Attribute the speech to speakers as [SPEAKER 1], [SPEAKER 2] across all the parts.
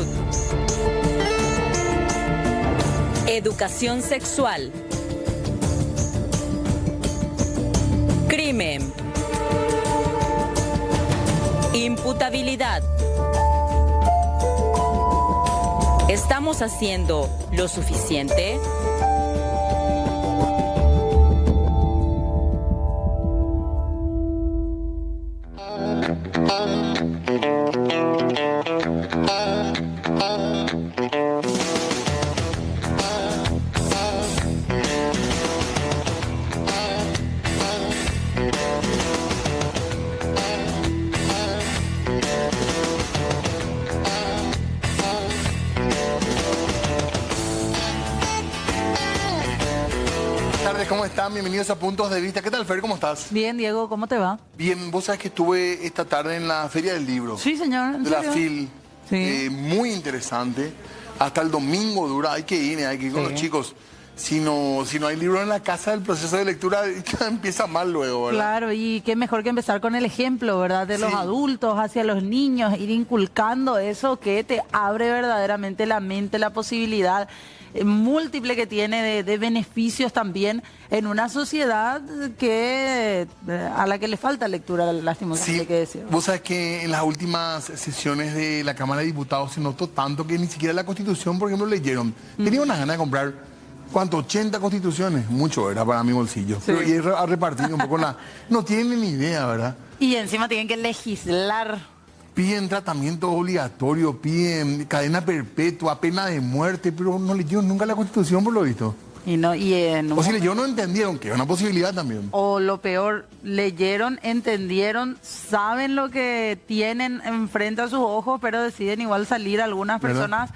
[SPEAKER 1] Juventud. Educación sexual. Crimen. Imputabilidad. ¿Estamos haciendo lo suficiente?
[SPEAKER 2] ¿Cómo están? Bienvenidos a Puntos de Vista. ¿Qué tal, Fer? ¿Cómo estás?
[SPEAKER 3] Bien, Diego, ¿cómo te va?
[SPEAKER 2] Bien, vos sabés que estuve esta tarde en la Feria del Libro.
[SPEAKER 3] Sí, señor. ¿En
[SPEAKER 2] de la
[SPEAKER 3] serio?
[SPEAKER 2] FIL.
[SPEAKER 3] Sí.
[SPEAKER 2] Muy interesante. Hasta el domingo dura. Hay que ir con los chicos. Si no hay libro en la casa, el proceso de lectura empieza mal luego, ¿verdad?
[SPEAKER 3] Claro, y qué mejor que empezar con el ejemplo, ¿verdad? De los adultos hacia los niños, ir inculcando eso que te abre verdaderamente la mente, la posibilidad múltiple que tiene de beneficios también en una sociedad que a la que le falta lectura, lastimosamente, que decir.
[SPEAKER 2] Vos sabés que en las últimas sesiones de la Cámara de Diputados se notó tanto que ni siquiera la Constitución, por ejemplo, leyeron. Tenía unas ganas de comprar, ¿cuánto? 80 constituciones. Mucho era para mi bolsillo.
[SPEAKER 3] Sí.
[SPEAKER 2] Pero y a repartir un poco la... No tienen ni idea, ¿verdad?
[SPEAKER 3] Y encima tienen que legislar.
[SPEAKER 2] Piden tratamiento obligatorio, piden cadena perpetua, pena de muerte, pero no leyeron nunca la Constitución, por lo visto. O si leyeron, no entendieron, que es una posibilidad también.
[SPEAKER 3] O lo peor, leyeron, entendieron, saben lo que tienen enfrente a sus ojos, pero deciden igual salir algunas personas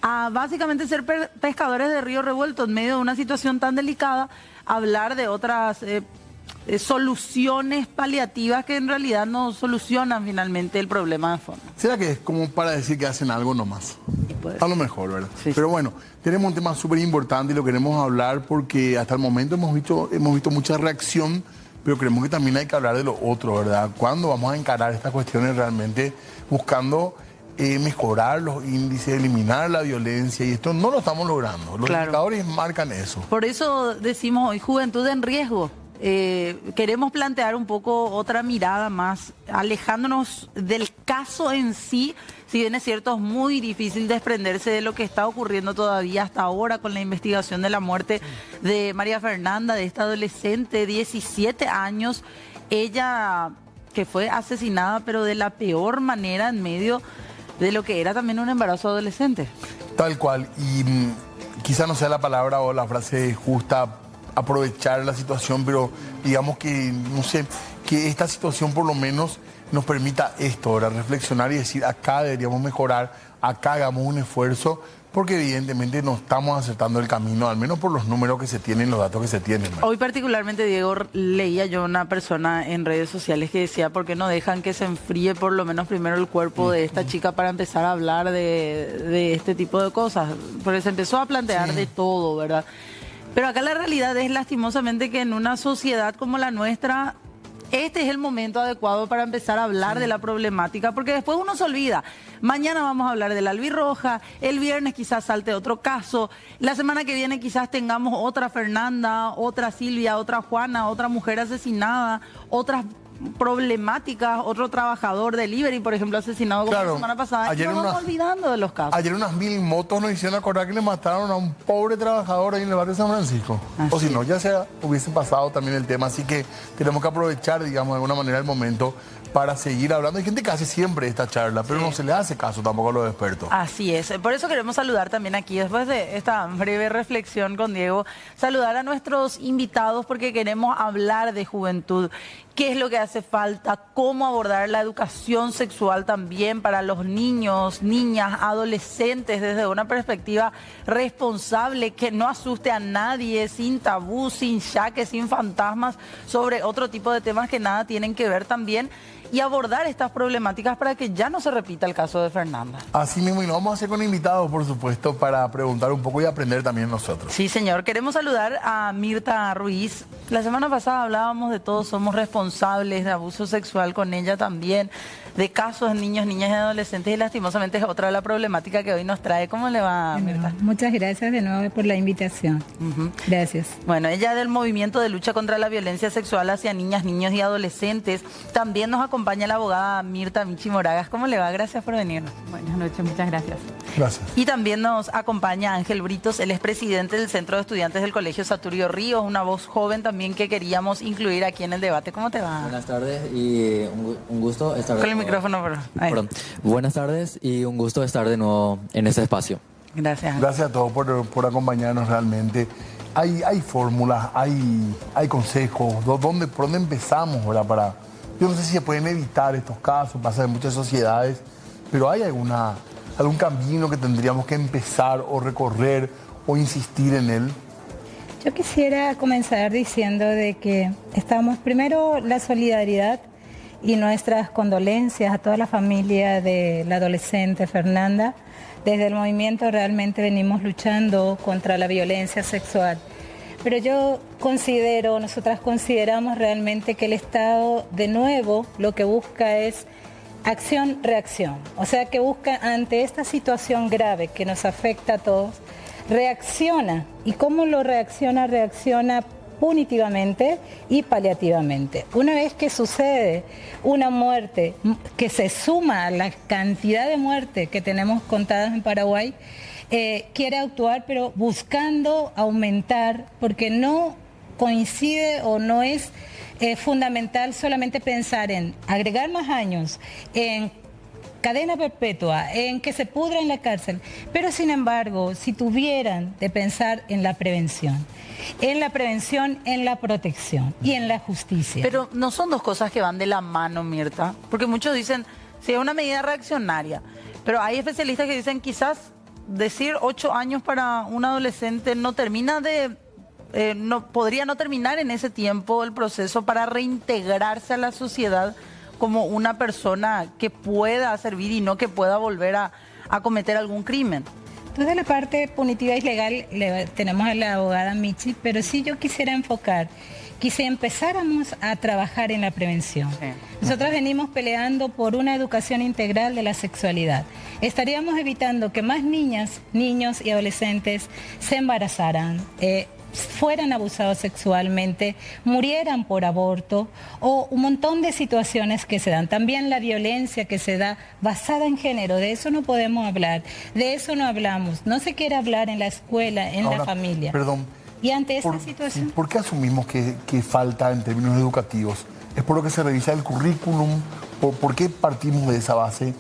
[SPEAKER 3] a básicamente ser pescadores de río revuelto en medio de una situación tan delicada, hablar de otras soluciones paliativas que en realidad no solucionan finalmente el problema de fondo.
[SPEAKER 2] ¿Será que es como para decir que hacen algo nomás? A lo mejor, ¿verdad?
[SPEAKER 3] Sí,
[SPEAKER 2] pero bueno, tenemos un tema súper importante y lo queremos hablar porque hasta el momento hemos visto mucha reacción, pero creemos que también hay que hablar de lo otro, ¿verdad? ¿Cuándo vamos a encarar estas cuestiones realmente buscando mejorar los índices, eliminar la violencia? Y esto no lo estamos logrando. Los indicadores marcan eso.
[SPEAKER 3] Por eso decimos hoy juventud en riesgo. Queremos plantear un poco otra mirada más, alejándonos del caso en sí. Si bien es cierto, es muy difícil desprenderse de lo que está ocurriendo todavía hasta ahora con la investigación de la muerte de María Fernanda, de esta adolescente de 17 años. Ella que fue asesinada, pero de la peor manera en medio de lo que era también un embarazo adolescente.
[SPEAKER 2] Tal cual. Y quizá no sea la palabra o la frase justa aprovechar la situación, pero digamos que, no sé, que esta situación por lo menos nos permita esto, ahora reflexionar y decir, acá deberíamos mejorar, acá hagamos un esfuerzo, porque evidentemente no estamos acertando el camino, al menos por los números que se tienen, los datos que se tienen, ¿no?
[SPEAKER 3] Hoy particularmente, Diego, leía yo una persona en redes sociales que decía, ¿por qué no dejan que se enfríe por lo menos primero el cuerpo de esta chica para empezar a hablar de este tipo de cosas? Porque se empezó a plantear de todo, ¿verdad? Pero acá la realidad es lastimosamente que en una sociedad como la nuestra, este es el momento adecuado para empezar a hablar de la problemática, porque después uno se olvida. Mañana vamos a hablar de la albirroja, el viernes quizás salte otro caso, la semana que viene quizás tengamos otra Fernanda, otra Silvia, otra Juana, otra mujer asesinada, otras problemáticas, otro trabajador de delivery, por ejemplo, asesinado como la semana pasada.
[SPEAKER 2] Ayer
[SPEAKER 3] nos vamos olvidando de los casos.
[SPEAKER 2] Ayer unas 1000 motos nos hicieron acordar que le mataron a un pobre trabajador ahí en el barrio de San Francisco. O si no, ya se hubiese pasado también el tema. Así que tenemos que aprovechar, digamos, de alguna manera el momento para seguir hablando. Hay gente que hace siempre esta charla, pero no se le hace caso tampoco a los expertos.
[SPEAKER 3] Así es. Por eso queremos saludar también aquí, después de esta breve reflexión con Diego, saludar a nuestros invitados porque queremos hablar de juventud. ¿Qué es lo que hace falta? ¿Cómo abordar la educación sexual también para los niños, niñas, adolescentes desde una perspectiva responsable que no asuste a nadie, sin tabú, sin yaques, sin fantasmas, sobre otro tipo de temas que nada tienen que ver también? Y abordar estas problemáticas para que ya no se repita el caso de Fernanda.
[SPEAKER 2] Así mismo, y lo vamos a hacer con invitados, por supuesto, para preguntar un poco y aprender también nosotros.
[SPEAKER 3] Sí, señor. Queremos saludar a Mirta Ruiz. La semana pasada hablábamos de todos somos responsables de abuso sexual con ella también. de casos en niños, niñas y adolescentes, y lastimosamente es otra de la problemática que hoy nos trae. ¿Cómo le va, Mirta?
[SPEAKER 4] Muchas gracias de nuevo por la invitación. Gracias.
[SPEAKER 3] Bueno, ella del movimiento de lucha contra la violencia sexual hacia niñas, niños y adolescentes. También nos acompaña la abogada Mirta Michi Moragas. ¿Cómo le va? Gracias por venir.
[SPEAKER 4] Buenas noches, muchas gracias.
[SPEAKER 2] Gracias.
[SPEAKER 3] Y también nos acompaña Ángel Britos, él es presidente del Centro de Estudiantes del Colegio Saturio Ríos, una voz joven también que queríamos incluir aquí en el debate. ¿Cómo te va?
[SPEAKER 5] Buenas tardes y un gusto estar de
[SPEAKER 3] Con el
[SPEAKER 5] nuevo.
[SPEAKER 3] micrófono,
[SPEAKER 5] Perdón. Buenas tardes y un gusto estar de nuevo en este espacio.
[SPEAKER 3] Gracias.
[SPEAKER 2] Gracias a todos por acompañarnos realmente. Hay fórmulas, hay consejos. ¿Por dónde empezamos, verdad? Yo no sé si se pueden evitar estos casos, pasa en muchas sociedades, pero hay algún camino que tendríamos que empezar o recorrer o insistir en él.
[SPEAKER 4] Yo quisiera comenzar diciendo de que estamos primero la solidaridad y nuestras condolencias a toda la familia de la adolescente Fernanda. Desde el movimiento realmente venimos luchando contra la violencia sexual. Pero yo nosotras consideramos realmente que el Estado, de nuevo, lo que busca es acción-reacción. O sea, que busca ante esta situación grave que nos afecta a todos, reacciona. ¿Y cómo lo reacciona? Reacciona punitivamente y paliativamente. Una vez que sucede una muerte que se suma a la cantidad de muertes que tenemos contadas en Paraguay, quiere actuar pero buscando aumentar, porque no coincide o no es fundamental solamente pensar en agregar más años, en cadena perpetua, en que se pudra en la cárcel, pero sin embargo, si tuvieran de pensar en la prevención, en la protección y en la justicia.
[SPEAKER 3] Pero no son dos cosas que van de la mano, Mirta, porque muchos dicen, sí, es una medida reaccionaria, pero hay especialistas que dicen quizás decir 8 años para un adolescente no termina podría no terminar en ese tiempo el proceso para reintegrarse a la sociedad como una persona que pueda servir y no que pueda volver a cometer algún crimen.
[SPEAKER 4] Entonces la parte punitiva y legal tenemos a la abogada Michi, pero sí yo quisiera enfocar que si empezáramos a trabajar en la prevención. Sí. Nosotros venimos peleando por una educación integral de la sexualidad. Estaríamos evitando que más niñas, niños y adolescentes se embarazaran, fueran abusados sexualmente, murieran por aborto o un montón de situaciones que se dan. También la violencia que se da basada en género, de eso no podemos hablar, de eso no hablamos, no se quiere hablar en la escuela, en la familia.
[SPEAKER 2] Perdón.
[SPEAKER 4] Y ante esta situación...
[SPEAKER 2] ¿Por qué asumimos que falta en términos educativos? ¿Es por lo que se revisa el currículum? ¿Por qué partimos de esa base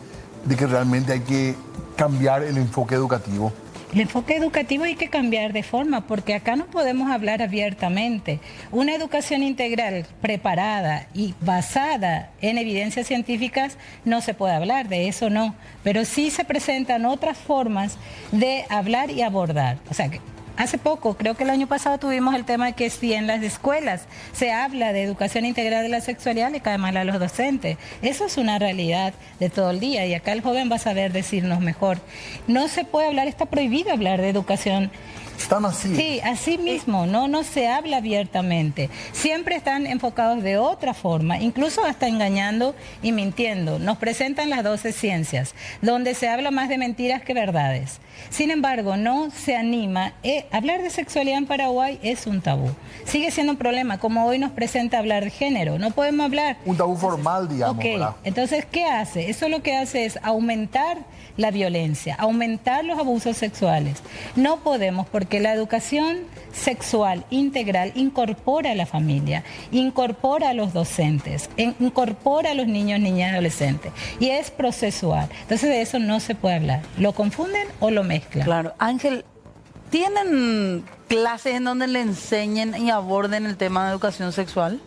[SPEAKER 2] de que realmente hay que cambiar el enfoque educativo?
[SPEAKER 4] El enfoque educativo hay que cambiar de forma, porque acá no podemos hablar abiertamente. Una educación integral preparada y basada en evidencias científicas no se puede hablar, de eso no. Pero sí se presentan otras formas de hablar y abordar. O sea, que hace poco, creo que el año pasado tuvimos el tema de que si en las escuelas se habla de educación integral de la sexualidad, le cae mal a los docentes. Eso es una realidad de todo el día y acá el joven va a saber decirnos mejor. No se puede hablar, está prohibido hablar de educación.
[SPEAKER 2] Están así.
[SPEAKER 4] Sí, así mismo, no se habla abiertamente. Siempre están enfocados de otra forma, incluso hasta engañando y mintiendo. Nos presentan las 12 ciencias, donde se habla más de mentiras que verdades. Sin embargo, no se anima. Hablar de sexualidad en Paraguay es un tabú. Sigue siendo un problema, como hoy nos presenta hablar de género. No podemos hablar.
[SPEAKER 2] Un tabú formal, digamos.
[SPEAKER 4] Okay. Entonces, ¿qué hace? Eso lo que hace es aumentar la violencia, aumentar los abusos sexuales. No podemos, porque la educación sexual integral incorpora a la familia, incorpora a los docentes, incorpora a los niños, niñas y adolescentes. Y es procesual. Entonces, de eso no se puede hablar. ¿Lo confunden o lo mezclan?
[SPEAKER 3] Claro. Ángel, ¿tienen clases en donde le enseñen y aborden el tema de educación sexual?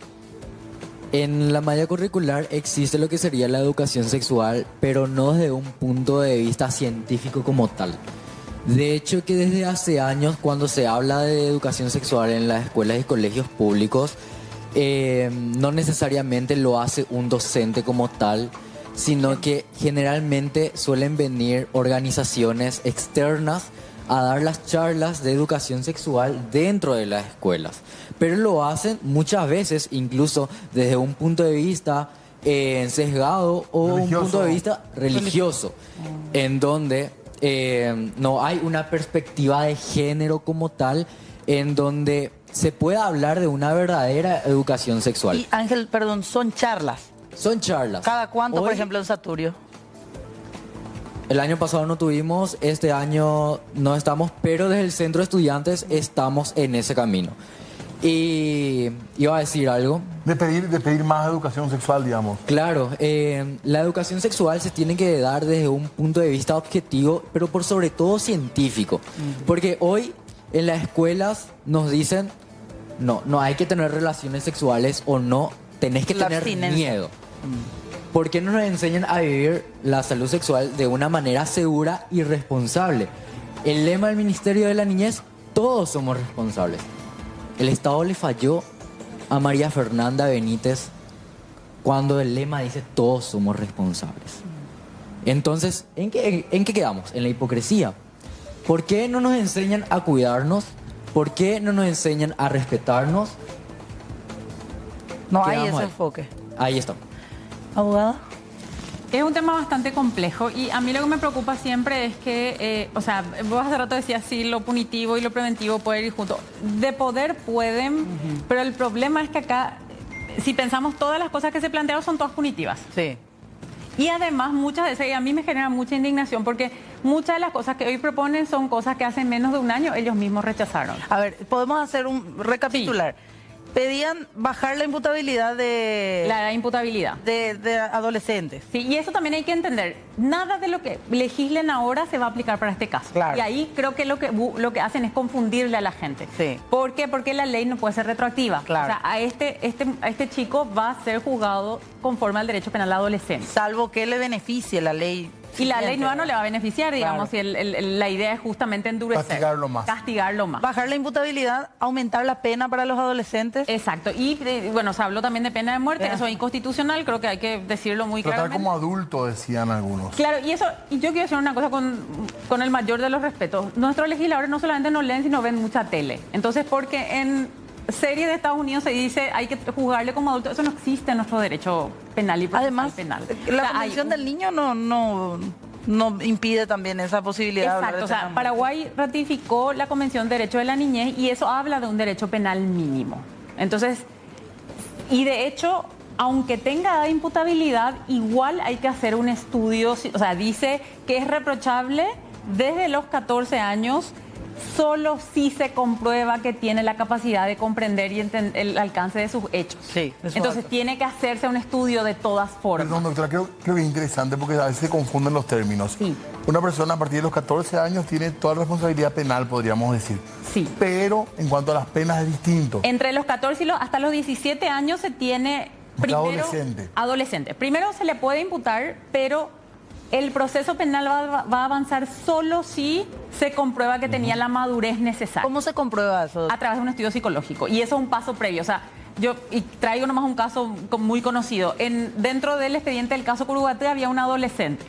[SPEAKER 5] En la malla curricular existe lo que sería la educación sexual, pero no desde un punto de vista científico como tal. De hecho, que desde hace años, cuando se habla de educación sexual en las escuelas y colegios públicos, no necesariamente lo hace un docente como tal, sino que generalmente suelen venir organizaciones externas a dar las charlas de educación sexual dentro de las escuelas. Pero lo hacen muchas veces, incluso desde un punto de vista sesgado o un
[SPEAKER 2] Religioso.
[SPEAKER 5] punto de vista religioso, en donde no hay una perspectiva de género como tal, en donde se pueda hablar de una verdadera educación sexual.
[SPEAKER 3] Y Ángel, perdón, son charlas.
[SPEAKER 5] Son charlas.
[SPEAKER 3] ¿Cada cuánto, por
[SPEAKER 5] Hoy,
[SPEAKER 3] ejemplo, en Saturio?
[SPEAKER 5] El año pasado no tuvimos, este año no estamos, pero desde el centro de estudiantes estamos en ese camino. Y iba a decir algo.
[SPEAKER 2] De pedir más educación sexual, digamos.
[SPEAKER 5] Claro, la educación sexual se tiene que dar desde un punto de vista objetivo, pero por sobre todo científico. Porque hoy en las escuelas nos dicen, no hay que tener relaciones sexuales o no, tenés que
[SPEAKER 3] La
[SPEAKER 5] tener
[SPEAKER 3] abstinencia.
[SPEAKER 5] miedo. ¿Por qué no nos enseñan a vivir la salud sexual de una manera segura y responsable? El lema del Ministerio de la Niñez, todos somos responsables. El Estado le falló a María Fernanda Benítez cuando el lema dice todos somos responsables. Entonces, ¿en qué quedamos? En la hipocresía. ¿Por qué no nos enseñan a cuidarnos? ¿Por qué no nos enseñan a respetarnos?
[SPEAKER 3] No hay
[SPEAKER 5] Quedamos
[SPEAKER 3] ese
[SPEAKER 5] ahí.
[SPEAKER 3] enfoque.
[SPEAKER 5] Ahí está.
[SPEAKER 3] ¿Abogada?
[SPEAKER 6] Es un tema bastante complejo y a mí lo que me preocupa siempre es que, o sea, vos hace rato decías, sí, lo punitivo y lo preventivo pueden ir juntos. De poder pueden, pero el problema es que acá, si pensamos todas las cosas que se plantearon son todas punitivas.
[SPEAKER 3] Sí.
[SPEAKER 6] Y además muchas veces, y a mí me genera mucha indignación porque muchas de las cosas que hoy proponen son cosas que hace menos de un año ellos mismos rechazaron.
[SPEAKER 3] A ver, podemos hacer un recapitular. Pedían bajar la imputabilidad
[SPEAKER 6] La imputabilidad.
[SPEAKER 3] de adolescentes.
[SPEAKER 6] Sí, y eso también hay que entender. Nada de lo que legislen ahora se va a aplicar para este caso.
[SPEAKER 3] Claro.
[SPEAKER 6] Y ahí creo que lo que hacen es confundirle a la gente.
[SPEAKER 3] Sí.
[SPEAKER 6] ¿Por qué? Porque la ley no puede ser retroactiva.
[SPEAKER 3] Claro.
[SPEAKER 6] O sea, a este chico va a ser juzgado conforme al derecho penal adolescente.
[SPEAKER 3] Salvo que le beneficie la ley.
[SPEAKER 6] Y la ley
[SPEAKER 3] siguiente.
[SPEAKER 6] nueva no le va a beneficiar, digamos,
[SPEAKER 3] Claro.
[SPEAKER 6] si la idea es justamente endurecer.
[SPEAKER 2] Castigarlo más.
[SPEAKER 6] Castigarlo más.
[SPEAKER 3] Bajar la imputabilidad, aumentar la pena para los adolescentes.
[SPEAKER 6] Exacto. Y bueno, se habló también de pena de muerte.
[SPEAKER 3] Ya.
[SPEAKER 6] Eso es inconstitucional, creo que hay que decirlo muy
[SPEAKER 2] Tratar
[SPEAKER 6] claramente.
[SPEAKER 2] como adulto, decían algunos.
[SPEAKER 6] Claro, y yo quiero decir una cosa con el mayor de los respetos. Nuestros legisladores no solamente no leen, sino ven mucha tele. Entonces, porque en series de Estados Unidos se dice hay que juzgarle como adulto, eso no existe en nuestro derecho penal y procesal
[SPEAKER 3] Además,
[SPEAKER 6] penal.
[SPEAKER 3] la
[SPEAKER 6] O sea,
[SPEAKER 3] Convención
[SPEAKER 6] hay-
[SPEAKER 3] del Niño no impide también esa posibilidad. de hablar
[SPEAKER 6] Exacto,
[SPEAKER 3] de
[SPEAKER 6] o sea,
[SPEAKER 3] pena de muerte.
[SPEAKER 6] Paraguay ratificó la Convención de Derecho de la Niñez y eso habla de un derecho penal mínimo. Entonces, y de hecho, aunque tenga edad de imputabilidad, igual hay que hacer un estudio, o sea, dice que es reprochable desde los 14 años, solo si se comprueba que tiene la capacidad de comprender y el alcance de sus hechos.
[SPEAKER 3] Sí, de sus
[SPEAKER 6] Entonces
[SPEAKER 3] actos.
[SPEAKER 6] tiene que hacerse un estudio de todas formas.
[SPEAKER 2] Perdón, doctora, creo que es interesante porque a veces se confunden los términos.
[SPEAKER 6] Sí.
[SPEAKER 2] Una persona a partir de los 14 años tiene toda la responsabilidad penal, podríamos decir.
[SPEAKER 6] Sí.
[SPEAKER 2] Pero en cuanto a las penas es distinto.
[SPEAKER 6] Entre los 14 y hasta los 17 años se tiene primero...
[SPEAKER 2] Adolescente.
[SPEAKER 6] Adolescente. Primero se le puede imputar, pero el proceso penal va a avanzar solo si se comprueba que tenía la madurez necesaria.
[SPEAKER 3] ¿Cómo se comprueba eso?
[SPEAKER 6] A través de un estudio psicológico. Y eso es un paso previo. O sea, yo traigo nomás un caso muy conocido. Dentro del expediente del caso Curuguaté había una adolescente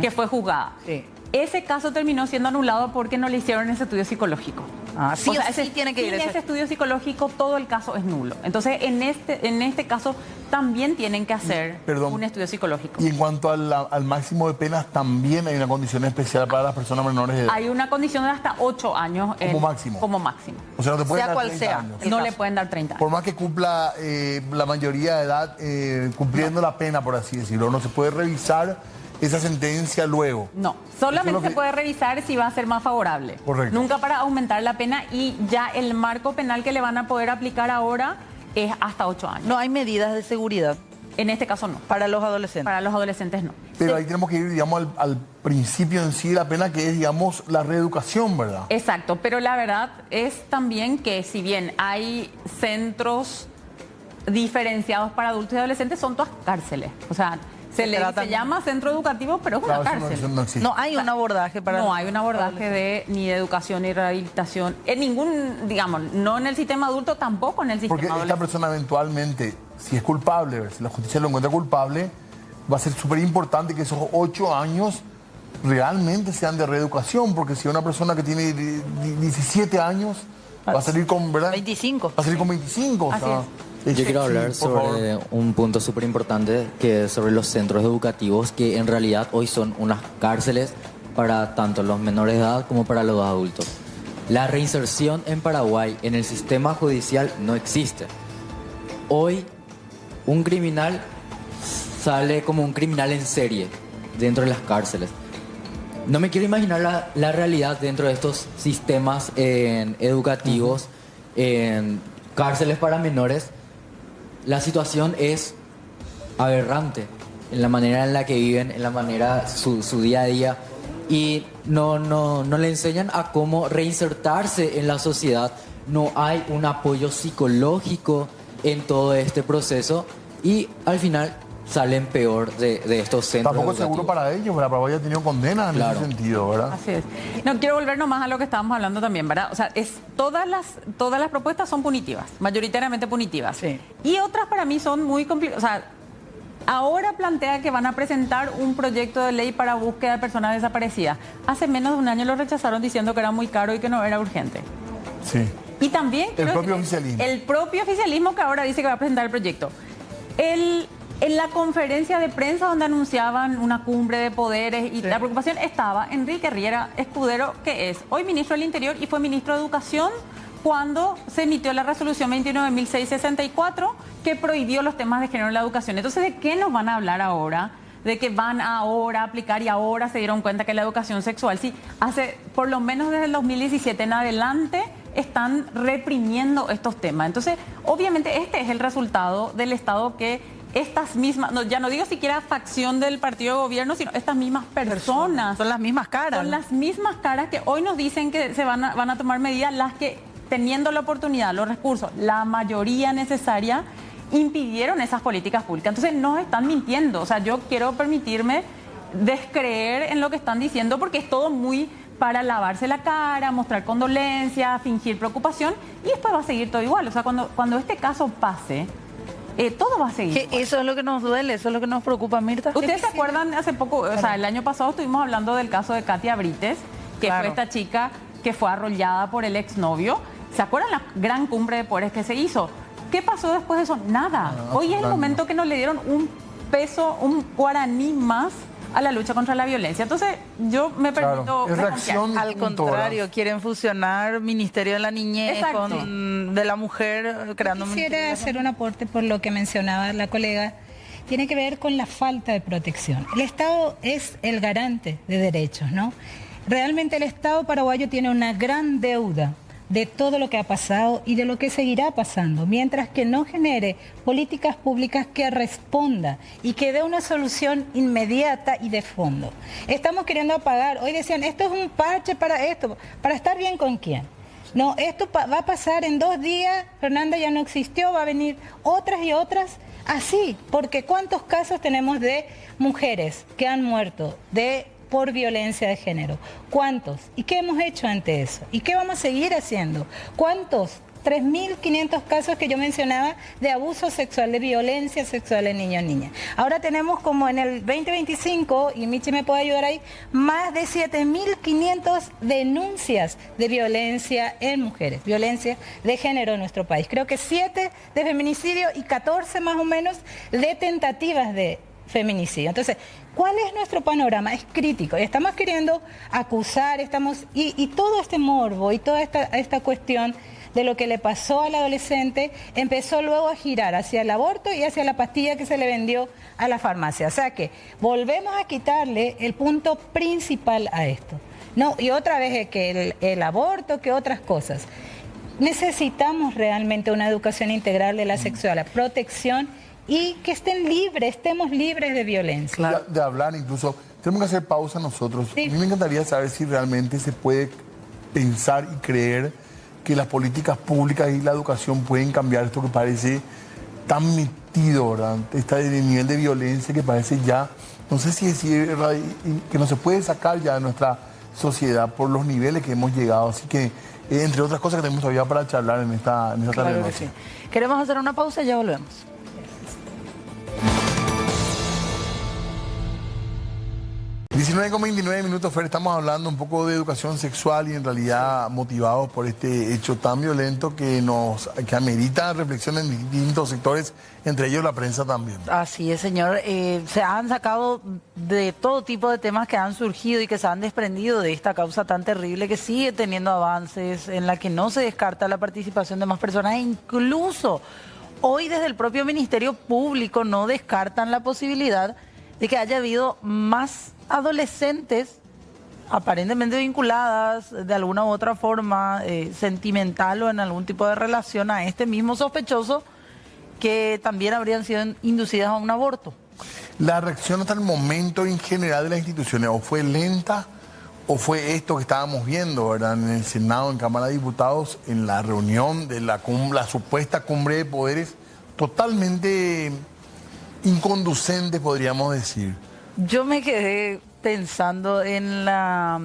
[SPEAKER 6] que fue juzgada.
[SPEAKER 3] Sí.
[SPEAKER 6] Ese caso terminó siendo anulado porque no le hicieron ese estudio psicológico.
[SPEAKER 3] Sí,
[SPEAKER 6] O sea,
[SPEAKER 3] sí tiene que ir
[SPEAKER 6] sin
[SPEAKER 3] ese-
[SPEAKER 6] ese estudio psicológico todo el caso es nulo. Entonces, en este caso también tienen que hacer
[SPEAKER 2] Perdón.
[SPEAKER 6] un estudio psicológico.
[SPEAKER 2] Y en cuanto al máximo de penas, también hay una condición especial para las personas menores de edad.
[SPEAKER 6] Hay una condición de hasta 8 años
[SPEAKER 2] Como máximo.
[SPEAKER 6] Como máximo.
[SPEAKER 2] O sea, no te pueden
[SPEAKER 3] Sea
[SPEAKER 2] dar
[SPEAKER 3] cual
[SPEAKER 2] 30
[SPEAKER 3] sea.
[SPEAKER 2] años.
[SPEAKER 3] El
[SPEAKER 6] No
[SPEAKER 3] caso.
[SPEAKER 6] le pueden dar 30
[SPEAKER 2] Por
[SPEAKER 6] años.
[SPEAKER 2] más que cumpla la mayoría de edad, cumpliendo la pena, por así decirlo, no se puede revisar esa sentencia luego.
[SPEAKER 6] No,
[SPEAKER 2] Eso es
[SPEAKER 6] solamente
[SPEAKER 2] lo que-
[SPEAKER 6] se puede revisar si va a ser más favorable.
[SPEAKER 2] Correcto.
[SPEAKER 6] Nunca para aumentar la pena y ya el marco penal que le van a poder aplicar ahora es hasta 8 años.
[SPEAKER 3] No hay medidas de seguridad
[SPEAKER 6] En este caso no.
[SPEAKER 3] para los adolescentes.
[SPEAKER 6] Para los adolescentes no.
[SPEAKER 2] Pero ahí tenemos que ir, digamos, al principio en sí de la pena, que es, digamos, la reeducación, ¿verdad?
[SPEAKER 6] Exacto, pero la verdad es también que si bien hay centros diferenciados para adultos y adolescentes, son todas cárceles. O sea, se
[SPEAKER 3] tratan-
[SPEAKER 6] llama centro educativo, pero es una
[SPEAKER 2] Claro, eso
[SPEAKER 6] cárcel.
[SPEAKER 2] eso no existe.
[SPEAKER 3] No hay un abordaje para...
[SPEAKER 6] No hay un abordaje ni de educación ni rehabilitación. En ningún, digamos, no en el sistema adulto, tampoco en el sistema
[SPEAKER 2] Porque esta
[SPEAKER 6] adolescente.
[SPEAKER 2] persona eventualmente, si es culpable, si la justicia lo encuentra culpable, va a ser súper importante que esos 8 años realmente sean de reeducación, porque si una persona que tiene 17 años va a salir con, ¿verdad?
[SPEAKER 3] 25.
[SPEAKER 2] Va a salir con 25, o
[SPEAKER 6] Así
[SPEAKER 2] sea,
[SPEAKER 6] es.
[SPEAKER 5] Yo quiero hablar
[SPEAKER 2] Sí, por
[SPEAKER 5] sobre
[SPEAKER 2] favor.
[SPEAKER 5] un punto súper importante, que es sobre los centros educativos, que en realidad hoy son unas cárceles para tanto los menores de edad como para los adultos. La reinserción en Paraguay en el sistema judicial no existe. Hoy un criminal sale como un criminal en serie dentro de las cárceles. No me quiero imaginar la realidad dentro de estos sistemas educativos, en cárceles para menores. La situación es aberrante en la manera en la que viven, en la manera su día a día, y no le enseñan a cómo reinsertarse en la sociedad. No hay un apoyo psicológico en todo este proceso y al final salen peor de estos centros
[SPEAKER 2] Tampoco es seguro
[SPEAKER 5] educativos.
[SPEAKER 2] para ellos, ¿verdad? Paraguay ha tenido condenas en
[SPEAKER 5] Claro.
[SPEAKER 2] ese sentido, ¿verdad?
[SPEAKER 6] Así es. No, quiero volver nomás a lo que estábamos hablando también, ¿verdad? O sea, todas las propuestas son punitivas, mayoritariamente punitivas.
[SPEAKER 3] Sí.
[SPEAKER 6] Y otras para mí son muy complicadas. O sea, ahora plantea que van a presentar un proyecto de ley para búsqueda de personas desaparecidas. Hace menos de un año lo rechazaron diciendo que era muy caro y que no era urgente.
[SPEAKER 2] Sí.
[SPEAKER 6] Y también...
[SPEAKER 2] El
[SPEAKER 6] quiero
[SPEAKER 2] propio
[SPEAKER 6] decir,
[SPEAKER 2] oficialismo.
[SPEAKER 6] El propio oficialismo que ahora dice que va a presentar el proyecto. En la conferencia de prensa donde anunciaban una cumbre de poderes y la preocupación estaba Enrique Riera Escudero, que es hoy ministro del Interior y fue ministro de Educación cuando se emitió la resolución 29.664 que prohibió los temas de género en la educación. Entonces, ¿de qué nos van a hablar ahora? De que van ahora a aplicar y ahora se dieron cuenta que la educación sexual, sí, hace por lo menos desde el 2017 en adelante están reprimiendo estos temas. Entonces, obviamente este es el resultado del Estado que estas mismas, ya no digo siquiera facción del partido de gobierno, sino estas mismas personas.
[SPEAKER 3] Son las mismas caras.
[SPEAKER 6] Son las mismas caras que hoy nos dicen que van a tomar medidas, las que teniendo la oportunidad, los recursos, la mayoría necesaria, impidieron esas políticas públicas. Entonces nos están mintiendo. O sea, yo quiero permitirme descreer en lo que están diciendo porque es todo muy para lavarse la cara, mostrar condolencia, fingir preocupación y después va a seguir todo igual. O sea, cuando este caso pase, todo va a seguir.
[SPEAKER 3] Que
[SPEAKER 6] igual.
[SPEAKER 3] eso es lo que nos duele, eso es lo que nos preocupa, Mirta.
[SPEAKER 6] ¿Ustedes se acuerdan hace poco, o sea, el año pasado estuvimos hablando del caso de Katia Brites, que
[SPEAKER 3] Claro.
[SPEAKER 6] fue esta chica que fue arrollada por el exnovio? ¿Se acuerdan la gran cumbre de poderes que se hizo? ¿Qué pasó después de eso? Nada. Hoy es el momento que nos le dieron un peso, un guaraní más a la lucha contra la violencia. Entonces, yo me permito
[SPEAKER 2] Claro, es
[SPEAKER 6] desconfiar.
[SPEAKER 2] reacción.
[SPEAKER 3] Al contrario, quieren fusionar Ministerio de la Niñez
[SPEAKER 6] Exacto.
[SPEAKER 3] con de la mujer, creando un
[SPEAKER 4] Quisiera
[SPEAKER 3] ministerio.
[SPEAKER 4] hacer un aporte por lo que mencionaba la colega. Tiene que ver con la falta de protección. El Estado es el garante de derechos, ¿no? Realmente el Estado paraguayo tiene una gran deuda de todo lo que ha pasado y de lo que seguirá pasando, mientras que no genere políticas públicas que responda y que dé una solución inmediata y de fondo. Estamos queriendo apagar, hoy decían, esto es un parche para esto, ¿para estar bien con quién? No, esto va a pasar en 2 días, Fernanda ya no existió, va a venir otras y otras, así, porque ¿cuántos casos tenemos de mujeres que han muerto por violencia de género? ¿Cuántos? ¿Y qué hemos hecho ante eso? ¿Y qué vamos a seguir haciendo? ¿Cuántos? 3.500 casos que yo mencionaba de abuso sexual, de violencia sexual en niños y niñas. Ahora tenemos como en el 2025, y Michi me puede ayudar ahí, más de 7.500 denuncias de violencia en mujeres, violencia de género en nuestro país. Creo que 7 de feminicidio y 14 más o menos de tentativas de feminicidio. Entonces, ¿cuál es nuestro panorama? Es crítico. Estamos queriendo acusar, y todo este morbo y toda esta cuestión de lo que le pasó al adolescente empezó luego a girar hacia el aborto y hacia la pastilla que se le vendió a la farmacia. O sea que volvemos a quitarle el punto principal a esto. No, y otra vez es que el aborto, que otras cosas. Necesitamos realmente una educación integral de la sexualidad, protección y que estemos libres de violencia.
[SPEAKER 2] De hablar incluso. Tenemos que hacer pausa nosotros.
[SPEAKER 4] Sí.
[SPEAKER 2] A mí me encantaría saber si realmente se puede pensar y creer que las políticas públicas y la educación pueden cambiar esto que parece tan metido, ¿verdad? Este nivel de violencia que parece ya, no sé si decir, que no se puede sacar ya de nuestra sociedad por los niveles que hemos llegado. Así que, entre otras cosas que tenemos todavía para charlar en esta tarde
[SPEAKER 3] Claro que
[SPEAKER 2] noche.
[SPEAKER 3] sí. Queremos hacer una pausa y ya volvemos.
[SPEAKER 2] 19:29 minutos, Fer, estamos hablando un poco de educación sexual y en realidad motivados por este hecho tan violento que amerita reflexión en distintos sectores, entre ellos la prensa también.
[SPEAKER 3] Así es, señor. Se han sacado de todo tipo de temas que han surgido y que se han desprendido de esta causa tan terrible que sigue teniendo avances, en la que no se descarta la participación de más personas e incluso hoy desde el propio Ministerio Público no descartan la posibilidad de que haya habido más adolescentes aparentemente vinculadas de alguna u otra forma sentimental o en algún tipo de relación a este mismo sospechoso, que también habrían sido inducidas a un aborto.
[SPEAKER 2] La reacción hasta el momento en general de las instituciones o fue lenta o fue esto que estábamos viendo, ¿verdad? En el Senado, en Cámara de Diputados, en la reunión de la supuesta cumbre de poderes, totalmente inconducente, podríamos decir.
[SPEAKER 3] Yo me quedé pensando en la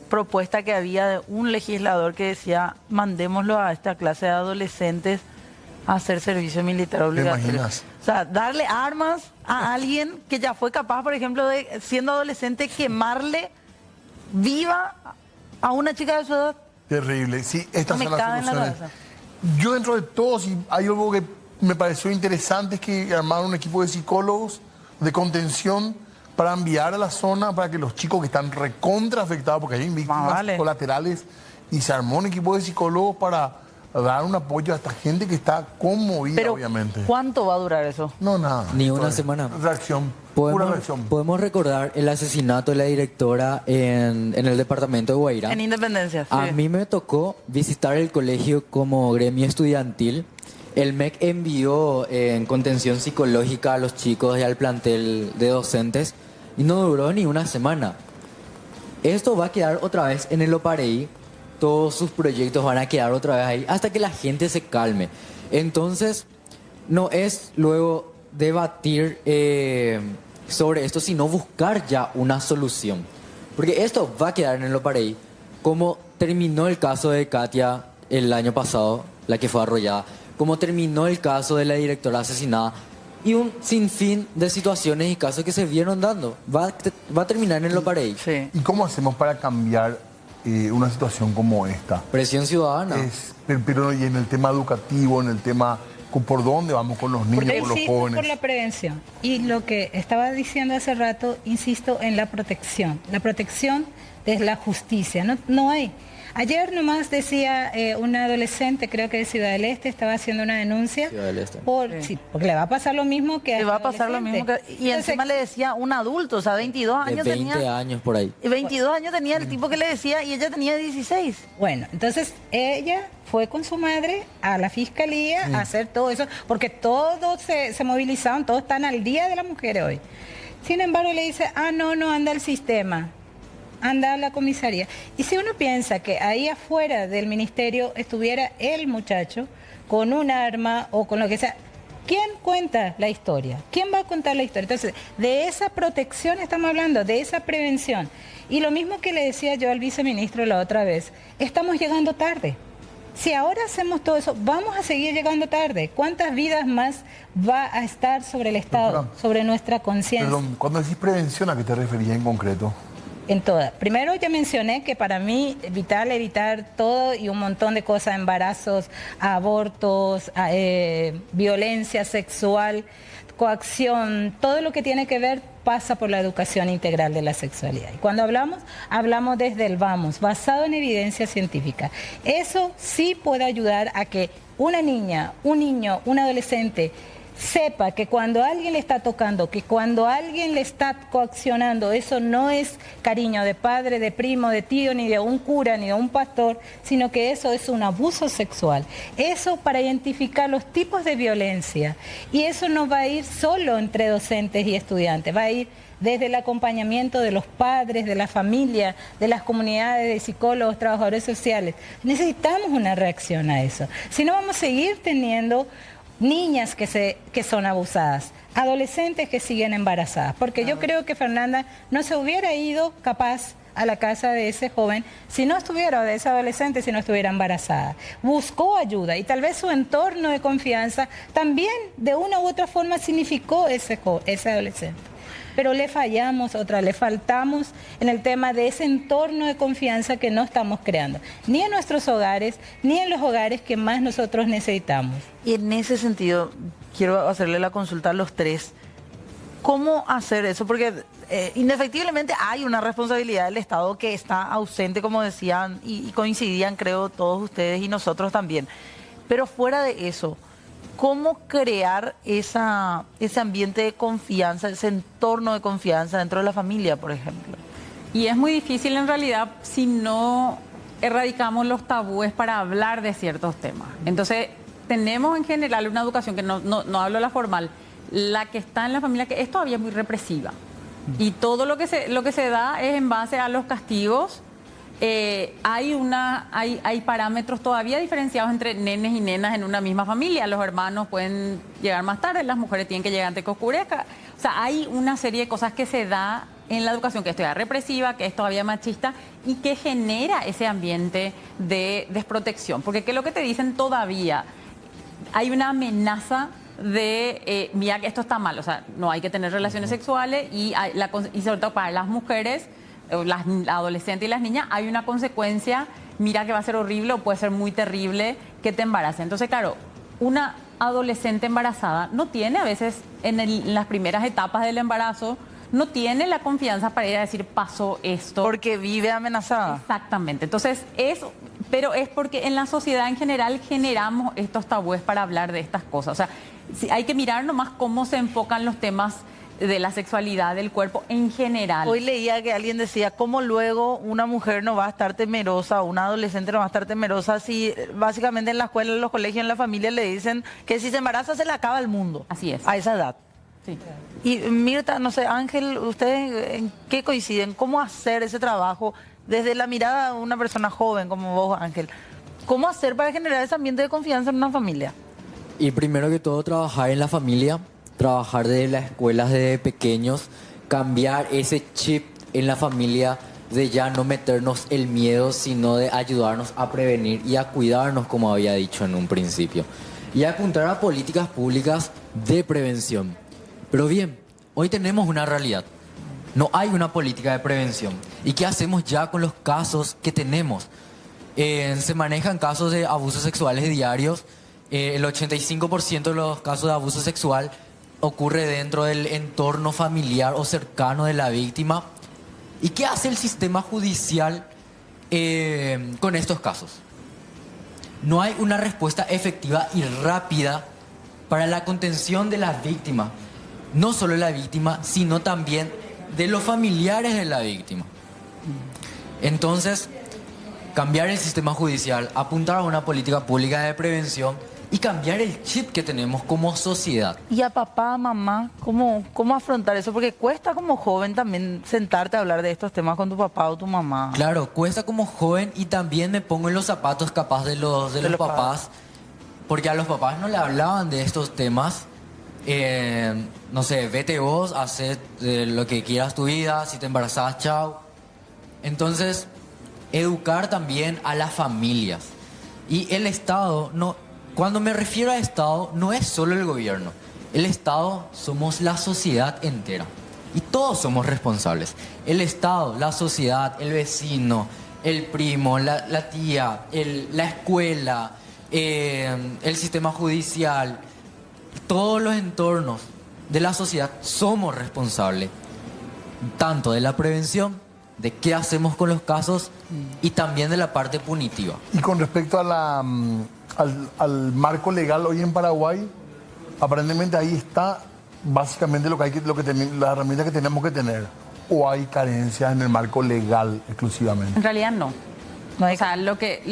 [SPEAKER 3] propuesta que había de un legislador que decía, mandémoslo a esta clase de adolescentes a hacer servicio militar obligatorio.
[SPEAKER 2] ¿Te imaginas?
[SPEAKER 3] O sea, darle armas a alguien que ya fue capaz, por ejemplo, de, siendo adolescente, quemarle viva a una chica de su edad.
[SPEAKER 2] Terrible. Sí, estas
[SPEAKER 3] No
[SPEAKER 2] son
[SPEAKER 3] me
[SPEAKER 2] las
[SPEAKER 3] cabe en la
[SPEAKER 2] soluciones.
[SPEAKER 3] cabeza.
[SPEAKER 2] Yo dentro de todo, si hay algo que me pareció interesante, es que armaron un equipo de psicólogos de contención para enviar a la zona para que los chicos que están recontra afectados, porque hay víctimas colaterales, y se armó un equipo de psicólogos para dar un apoyo a esta gente que está conmovida,
[SPEAKER 3] Pero,
[SPEAKER 2] obviamente.
[SPEAKER 3] ¿cuánto va a durar eso?
[SPEAKER 2] No, nada.
[SPEAKER 5] Ni una semana.
[SPEAKER 2] Reacción, pura reacción.
[SPEAKER 5] Podemos recordar el asesinato de la directora en el departamento de Guairá.
[SPEAKER 3] En Independencia, sí.
[SPEAKER 5] A mí me tocó visitar el colegio como gremio estudiantil. El MEC envió en contención psicológica a los chicos y al plantel de docentes y no duró ni una semana. Esto va a quedar otra vez en el Opareí. Todos sus proyectos van a quedar otra vez ahí hasta que la gente se calme. Entonces, no es luego debatir sobre esto, sino buscar ya una solución. Porque esto va a quedar en el Opareí, como terminó el caso de Katia el año pasado, la que fue arrollada, como terminó el caso de la directora asesinada, y un sinfín de situaciones y casos que se vieron dando. Va a terminar en el Opareí.
[SPEAKER 3] Sí.
[SPEAKER 2] ¿Y cómo hacemos para cambiar una situación como esta?
[SPEAKER 5] Presión ciudadana.
[SPEAKER 2] Pero y en el tema educativo, en el tema por dónde vamos con los niños,
[SPEAKER 4] Porque
[SPEAKER 2] con los
[SPEAKER 4] insisto
[SPEAKER 2] jóvenes.
[SPEAKER 4] por la prevención. Y lo que estaba diciendo hace rato, insisto en la protección. La protección de la justicia. No hay. Ayer nomás decía una adolescente, creo que de Ciudad del Este, estaba haciendo una denuncia.
[SPEAKER 5] Ciudad del Este.
[SPEAKER 4] Sí, porque le va a pasar lo mismo que a
[SPEAKER 3] Le
[SPEAKER 4] esta
[SPEAKER 3] va a pasar lo mismo
[SPEAKER 4] adolescente.
[SPEAKER 3] que... Y encima le decía un adulto, o sea, 22
[SPEAKER 5] De
[SPEAKER 3] años
[SPEAKER 5] 20
[SPEAKER 3] tenía...
[SPEAKER 5] años por ahí.
[SPEAKER 3] Y 22 años tenía el tipo que le decía y ella tenía 16.
[SPEAKER 4] Bueno, entonces ella fue con su madre a la fiscalía a hacer todo eso, porque todos se movilizaron, todos están al día de la mujer hoy. Sin embargo, le dice, no anda el sistema, anda a la comisaría. Y si uno piensa que ahí afuera del ministerio estuviera el muchacho con un arma o con lo que sea, ¿quién cuenta la historia? ¿Quién va a contar la historia? Entonces, de esa protección estamos hablando, de esa prevención. Y lo mismo que le decía yo al viceministro la otra vez, estamos llegando tarde. Si ahora hacemos todo eso, vamos a seguir llegando tarde. ¿Cuántas vidas más va a estar sobre el Estado, sobre nuestra conciencia?
[SPEAKER 2] Perdón, cuando decís prevención, ¿a qué te referías en concreto?
[SPEAKER 4] En todas. Primero ya mencioné que para mí evitar todo y un montón de cosas, embarazos, abortos, violencia sexual, coacción, todo lo que tiene que ver pasa por la educación integral de la sexualidad. Y cuando hablamos desde el vamos, basado en evidencia científica. Eso sí puede ayudar a que una niña, un niño, un adolescente sepa que cuando alguien le está tocando, que cuando alguien le está coaccionando, eso no es cariño de padre, de primo, de tío, ni de un cura, ni de un pastor, sino que eso es un abuso sexual. Eso para identificar los tipos de violencia. Y eso no va a ir solo entre docentes y estudiantes, va a ir desde el acompañamiento de los padres, de la familia, de las comunidades de psicólogos, trabajadores sociales. Necesitamos una reacción a eso. Si no, vamos a seguir teniendo niñas que son abusadas, adolescentes que siguen embarazadas, porque yo creo que Fernanda no se hubiera ido capaz a la casa de ese joven si no estuviera, o de esa adolescente, si no estuviera embarazada. Buscó ayuda y tal vez su entorno de confianza también de una u otra forma significó ese adolescente. pero le fallamos, le faltamos en el tema de ese entorno de confianza que no estamos creando, ni en nuestros hogares, ni en los hogares que más nosotros necesitamos.
[SPEAKER 3] Y en ese sentido, quiero hacerle la consulta a los tres. ¿Cómo hacer eso? Porque indefectiblemente hay una responsabilidad del Estado que está ausente, como decían, y coincidían, creo, todos ustedes y nosotros también. Pero fuera de eso, ¿cómo crear ese ambiente de confianza, ese entorno de confianza dentro de la familia, por ejemplo?
[SPEAKER 6] Y es muy difícil en realidad si no erradicamos los tabúes para hablar de ciertos temas. Entonces, tenemos en general una educación que no hablo la formal, la que está en la familia, que es todavía muy represiva. Y todo lo que se da es en base a los castigos. Hay parámetros todavía diferenciados entre nenes y nenas en una misma familia. Los hermanos pueden llegar más tarde, las mujeres tienen que llegar antes que oscurezca. O sea, hay una serie de cosas que se da en la educación que es todavía represiva, que es todavía machista y que genera ese ambiente de desprotección. Porque ¿qué es lo que te dicen todavía? Hay una amenaza de, mira que esto está mal, o sea, no hay que tener relaciones sexuales y sobre todo para las mujeres, las adolescentes y las niñas, hay una consecuencia, mira que va a ser horrible o puede ser muy terrible que te embarace. Entonces, claro, una adolescente embarazada no tiene a veces en las primeras etapas del embarazo, no tiene la confianza para ir a decir pasó esto.
[SPEAKER 3] Porque vive amenazada.
[SPEAKER 6] Exactamente. Entonces, pero es porque en la sociedad en general generamos estos tabúes para hablar de estas cosas. O sea, hay que mirar nomás cómo se enfocan los temas de la sexualidad, del cuerpo en general.
[SPEAKER 3] Hoy leía que alguien decía, ¿cómo luego una mujer no va a estar temerosa, una adolescente no va a estar temerosa si básicamente en la escuela, en los colegios, en la familia le dicen que si se embaraza se le acaba el mundo?
[SPEAKER 6] Así es.
[SPEAKER 3] A esa edad.
[SPEAKER 6] Sí.
[SPEAKER 3] Y Mirta, no sé, Ángel, ¿ustedes en qué coinciden? ¿Cómo hacer ese trabajo desde la mirada de una persona joven como vos, Ángel? ¿Cómo hacer para generar ese ambiente de confianza en una familia?
[SPEAKER 5] Y primero que todo, trabajar en la familia, trabajar desde las escuelas desde pequeños, cambiar ese chip en la familia de ya no meternos el miedo, sino de ayudarnos a prevenir y a cuidarnos, como había dicho en un principio. Y apuntar a políticas públicas de prevención. Pero bien, hoy tenemos una realidad. No hay una política de prevención. ¿Y qué hacemos ya con los casos que tenemos? Se manejan casos de abusos sexuales diarios. El 85% de los casos de abuso sexual ocurre dentro del entorno familiar o cercano de la víctima. ¿Y qué hace el sistema judicial con estos casos? No hay una respuesta efectiva y rápida para la contención de las víctimas. No solo de la víctima, sino también de los familiares de la víctima. Entonces, cambiar el sistema judicial, apuntar a una política pública de prevención y cambiar el chip que tenemos como sociedad.
[SPEAKER 3] Y a papá, mamá, ¿cómo afrontar eso? Porque cuesta como joven también sentarte a hablar de estos temas con tu papá o tu mamá.
[SPEAKER 5] Claro, cuesta como joven y también me pongo en los zapatos capaz de los papás, porque a los papás no le hablaban de estos temas. No sé, vete vos, haz lo que quieras tu vida, si te embarazas, chao. Entonces, educar también a las familias. Y el Estado, cuando me refiero a Estado, no es solo el gobierno. El Estado somos la sociedad entera. Y todos somos responsables. El Estado, la sociedad, el vecino, el primo, la tía, la escuela, el sistema judicial. Todos los entornos de la sociedad somos responsables, tanto de la prevención, de qué hacemos con los casos y también de la parte punitiva.
[SPEAKER 2] Y con respecto a al marco legal hoy en Paraguay, aparentemente ahí está básicamente la herramienta que tenemos que tener. ¿O hay carencias en el marco legal exclusivamente?
[SPEAKER 6] En realidad no. O sea, lo que